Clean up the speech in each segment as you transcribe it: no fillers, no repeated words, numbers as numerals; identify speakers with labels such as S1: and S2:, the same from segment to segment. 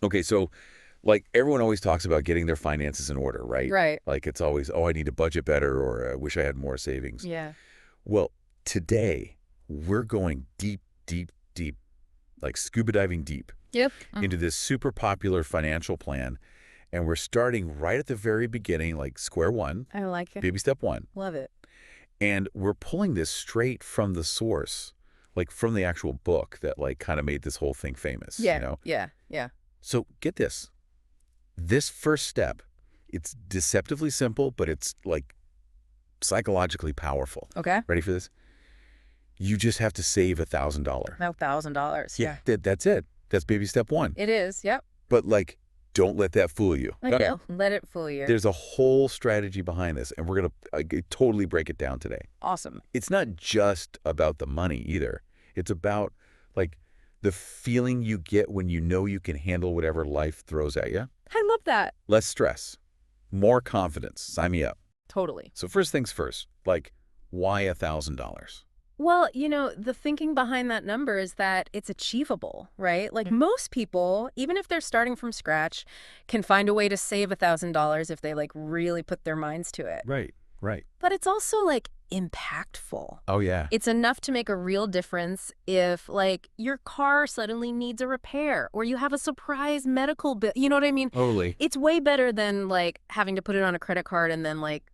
S1: Okay, so like everyone always talks about getting their finances in order, right?
S2: Right.
S1: Like it's always, oh, I need to budget better or I wish I had more savings.
S2: Yeah.
S1: Well, today we're going deep, deep, deep, like scuba diving deep
S2: Yep.
S1: into this super popular financial plan. And we're starting right at the very beginning, like square one,
S2: I like it.
S1: baby step one.
S2: Love it.
S1: And we're pulling this straight from the source, like from the actual book that like kind of made this whole thing famous, you
S2: Yeah.
S1: know?
S2: Yeah. Yeah.
S1: So get this. This first step, it's deceptively simple, but it's like psychologically powerful.
S2: Okay.
S1: Ready for this? You just have to save $1,000.
S2: Now $1,000.
S1: Yeah,
S2: Yeah.
S1: that's it. That's baby step one.
S2: It is. Yep.
S1: But like, don't let that fool you.
S2: Like, don't let it fool you.
S1: There's a whole strategy behind this, and we're going to totally break it down today.
S2: Awesome.
S1: It's not just about the money either. It's about like the feeling you get when you know you can handle whatever life throws at you.
S2: I love that.
S1: Less stress, more confidence. Sign me up.
S2: Totally.
S1: So first things first, like why $1,000?
S2: Well, the thinking behind that number is that it's achievable, right? Like most people, even if they're starting from scratch, can find a way to save $1,000 if they like really put their minds to it.
S1: Right, right.
S2: But it's also like impactful.
S1: Oh yeah.
S2: It's enough to make a real difference if like your car suddenly needs a repair or you have a surprise medical bill. You know what I mean?
S1: Totally.
S2: It's way better than like having to put it on a credit card and then like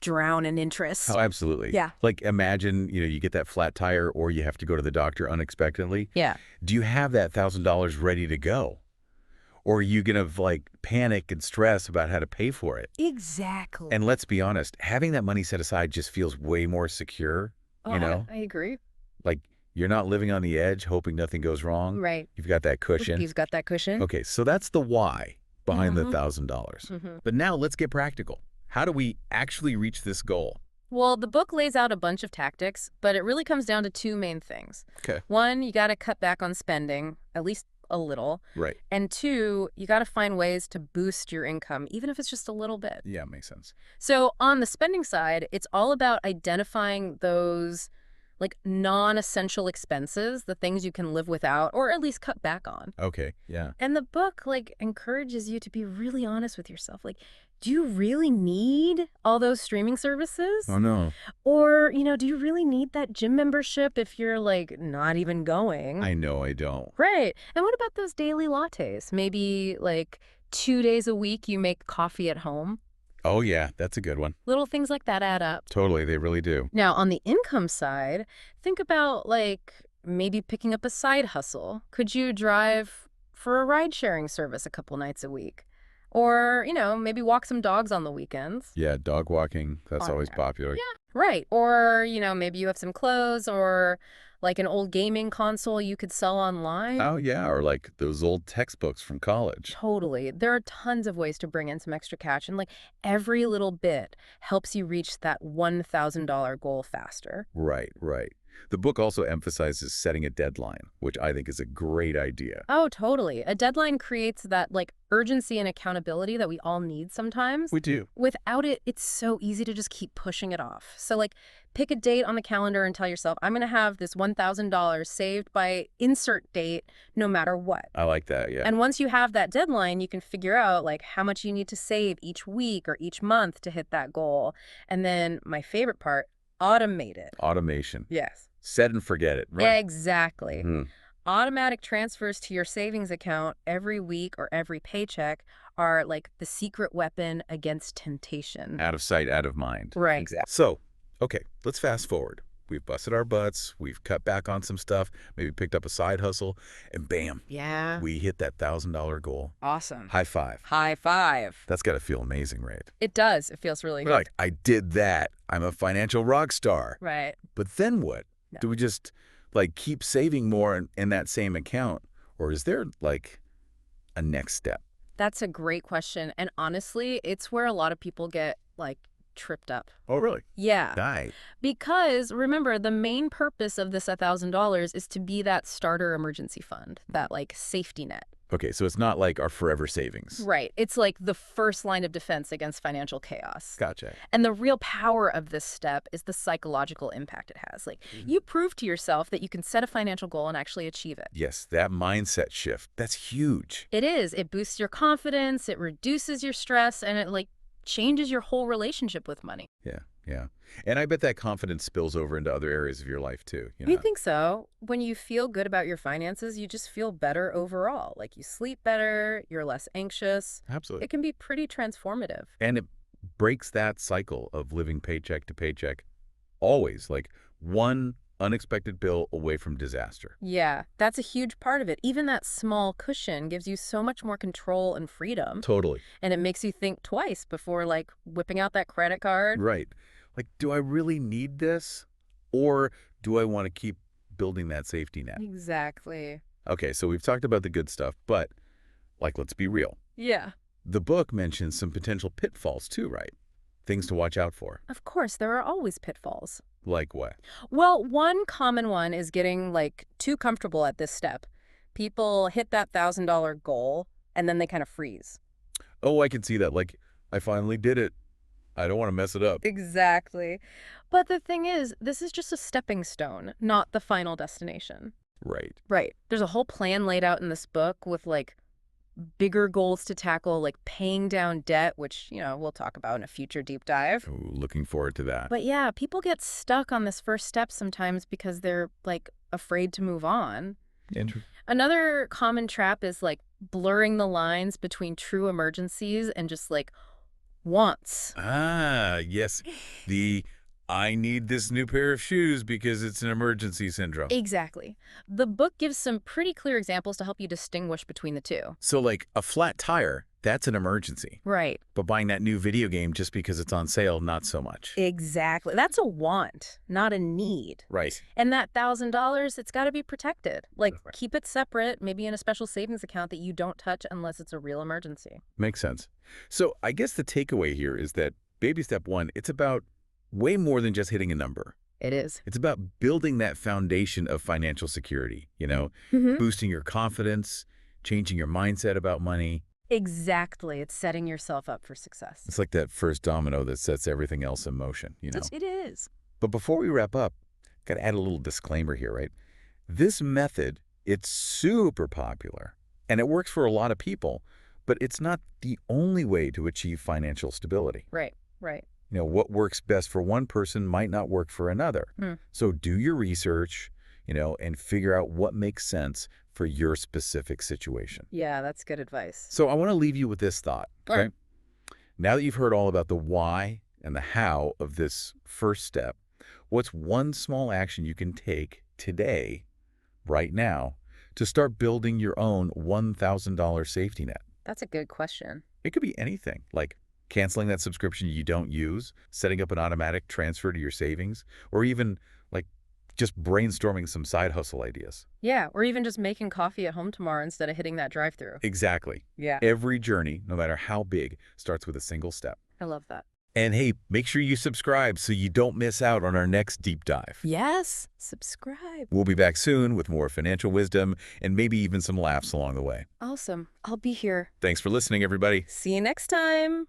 S2: drown in interest.
S1: Oh, absolutely.
S2: Yeah.
S1: Like imagine, you get that flat tire or you have to go to the doctor unexpectedly.
S2: Yeah.
S1: Do you have that $1,000 ready to go? Or are you going to like panic and stress about how to pay for it?
S2: Exactly.
S1: And let's be honest, having that money set aside just feels way more secure,
S2: Oh,
S1: you know?
S2: I agree.
S1: Like you're not living on the edge hoping nothing goes wrong.
S2: Right.
S1: You've got that cushion.
S2: He's got that cushion.
S1: Okay, so that's the why behind the
S2: Mhm.
S1: $1,000.
S2: Mhm.
S1: But now let's get practical. How do we actually reach this goal?
S2: Well, the book lays out a bunch of tactics, but it really comes down to two main things.
S1: Okay.
S2: One, you got to cut back on spending, at least a little.
S1: Right.
S2: And two, you got to find ways to boost your income, even if it's just a little bit.
S1: Yeah, makes sense.
S2: So on the spending side, it's all about identifying those like non-essential expenses, the things you can live without or at least cut back on.
S1: Okay, yeah.
S2: And the book like encourages you to be really honest with yourself. Like, do you really need all those streaming services?
S1: Oh, no.
S2: Or, do you really need that gym membership if you're like not even going?
S1: I know I don't.
S2: Right. And what about those daily lattes? Maybe like 2 days a week you make coffee at home.
S1: Oh, yeah, that's a good one.
S2: Little things like that add up.
S1: Totally, they really do.
S2: Now, on the income side, think about like maybe picking up a side hustle. Could you drive for a ride-sharing service a couple nights a week? Or, maybe walk some dogs on the weekends.
S1: Yeah, dog walking, that's
S2: On
S1: always
S2: there.
S1: popular.
S2: Yeah. Right. Or, maybe you have some clothes or like an old gaming console you could sell online.
S1: Oh, yeah, or like those old textbooks from college.
S2: Totally. There are tons of ways to bring in some extra cash, and like every little bit helps you reach that $1,000 goal faster.
S1: Right, right. The book also emphasizes setting a deadline, which I think is a great idea.
S2: Oh, totally. A deadline creates that like urgency and accountability that we all need sometimes.
S1: We do.
S2: Without it, it's so easy to just keep pushing it off. So like pick a date on the calendar and tell yourself, I'm going to have this $1,000 saved by insert date no matter what.
S1: I like that, yeah.
S2: And once you have that deadline, you can figure out like how much you need to save each week or each month to hit that goal. And then my favorite part, automate it.
S1: Automation.
S2: Yes.
S1: Set and forget it. Right.
S2: Exactly.
S1: Mhm.
S2: Automatic transfers to your savings account every week or every paycheck are like the secret weapon against temptation.
S1: Out of sight, out of mind.
S2: Right.
S1: Exactly. So, okay, let's fast forward. We've busted our butts. We've cut back on some stuff, maybe picked up a side hustle, and bam,
S2: Yeah.
S1: we hit that $1,000 goal.
S2: Awesome.
S1: High five.
S2: High five.
S1: That's got to feel amazing, right?
S2: It does. It feels really
S1: We're
S2: good.
S1: like, I did that. I'm a financial rock star.
S2: Right.
S1: But then what?
S2: No.
S1: Do we just like keep saving more in that same account? Or is there like a next step?
S2: That's a great question. And honestly, it's where a lot of people get like tripped up.
S1: Oh, really?
S2: Yeah.
S1: Right.
S2: Because remember, the main purpose of this $1,000 is to be that starter emergency fund, that like safety net.
S1: Okay, so it's not like our forever savings.
S2: Right. It's like the first line of defense against financial chaos.
S1: Gotcha.
S2: And the real power of this step is the psychological impact it has. Like, you prove to yourself that you can set a financial goal and actually achieve it.
S1: Yes, that mindset shift, that's huge.
S2: It is. It boosts your confidence, it reduces your stress, and it, like, changes your whole relationship with money.
S1: Yeah, yeah. And I bet that confidence spills over into other areas of your life too,
S2: I think so. When you feel good about your finances, you just feel better overall. Like, you sleep better, you're less anxious.
S1: Absolutely.
S2: It can be pretty transformative.
S1: And it breaks that cycle of living paycheck to paycheck, always, like one unexpected bill away from disaster.
S2: Yeah, that's a huge part of it. Even that small cushion gives you so much more control and freedom.
S1: Totally.
S2: And it makes you think twice before, like, whipping out that credit card.
S1: Right. Like, do I really need this? Or do I want to keep building that safety net?
S2: Exactly.
S1: Okay, so we've talked about the good stuff, but, like, let's be real.
S2: Yeah.
S1: The book mentions some potential pitfalls too, right? Things to watch out for.
S2: Of course, there are always pitfalls.
S1: Like what?
S2: Well, one common one is getting, like, too comfortable at this step. People hit that $1,000 goal, and then they kind of freeze.
S1: Oh, I can see that. Like, I finally did it. I don't want to mess it up.
S2: Exactly. But the thing is, this is just a stepping stone, not the final destination.
S1: Right.
S2: Right. There's a whole plan laid out in this book with, like, bigger goals to tackle, like paying down debt, which, we'll talk about in a future deep dive.
S1: Ooh, looking forward to that.
S2: But yeah, people get stuck on this first step sometimes because they're, like, afraid to move on. Another common trap is, like, blurring the lines between true emergencies and just, like, wants.
S1: Ah, yes. The I need this new pair of shoes because it's an emergency syndrome.
S2: Exactly. The book gives some pretty clear examples to help you distinguish between the two.
S1: So, like, a flat tire, that's an emergency.
S2: Right.
S1: But buying that new video game just because it's on sale, not so much.
S2: Exactly. That's a want, not a need.
S1: Right.
S2: And that $1,000, it's got to be protected. Like,
S1: Right.
S2: keep it separate, maybe in a special savings account that you don't touch unless it's a real emergency.
S1: Makes sense. So I guess the takeaway here is that baby step one, it's about way more than just hitting a number.
S2: It is.
S1: It's about building that foundation of financial security,
S2: Mm-hmm.
S1: boosting your confidence, changing your mindset about money.
S2: Exactly. It's setting yourself up for success.
S1: It's like that first domino that sets everything else in motion.
S2: It is.
S1: But before we wrap up, got to add a little disclaimer here, right? This method, it's super popular, and it works for a lot of people, but it's not the only way to achieve financial stability.
S2: Right. Right.
S1: What works best for one person might not work for another.
S2: Hmm.
S1: So do your research, and figure out what makes sense for your specific situation.
S2: Yeah, that's good advice.
S1: So I want to leave you with this thought, okay? Now that you've heard all about the why and the how of this first step, what's one small action you can take today, right now, to start building your own $1,000 safety net?
S2: That's a good question.
S1: It could be anything, like canceling that subscription you don't use, setting up an automatic transfer to your savings, or even like just brainstorming some side hustle ideas.
S2: Yeah, or even just making coffee at home tomorrow instead of hitting that drive-thru.
S1: Exactly.
S2: Yeah.
S1: Every journey, no matter how big, starts with a single step.
S2: I love that.
S1: And hey, make sure you subscribe so you don't miss out on our next deep dive.
S2: Yes, subscribe.
S1: We'll be back soon with more financial wisdom and maybe even some laughs along the way.
S2: Awesome. I'll be here.
S1: Thanks for listening, everybody.
S2: See you next time.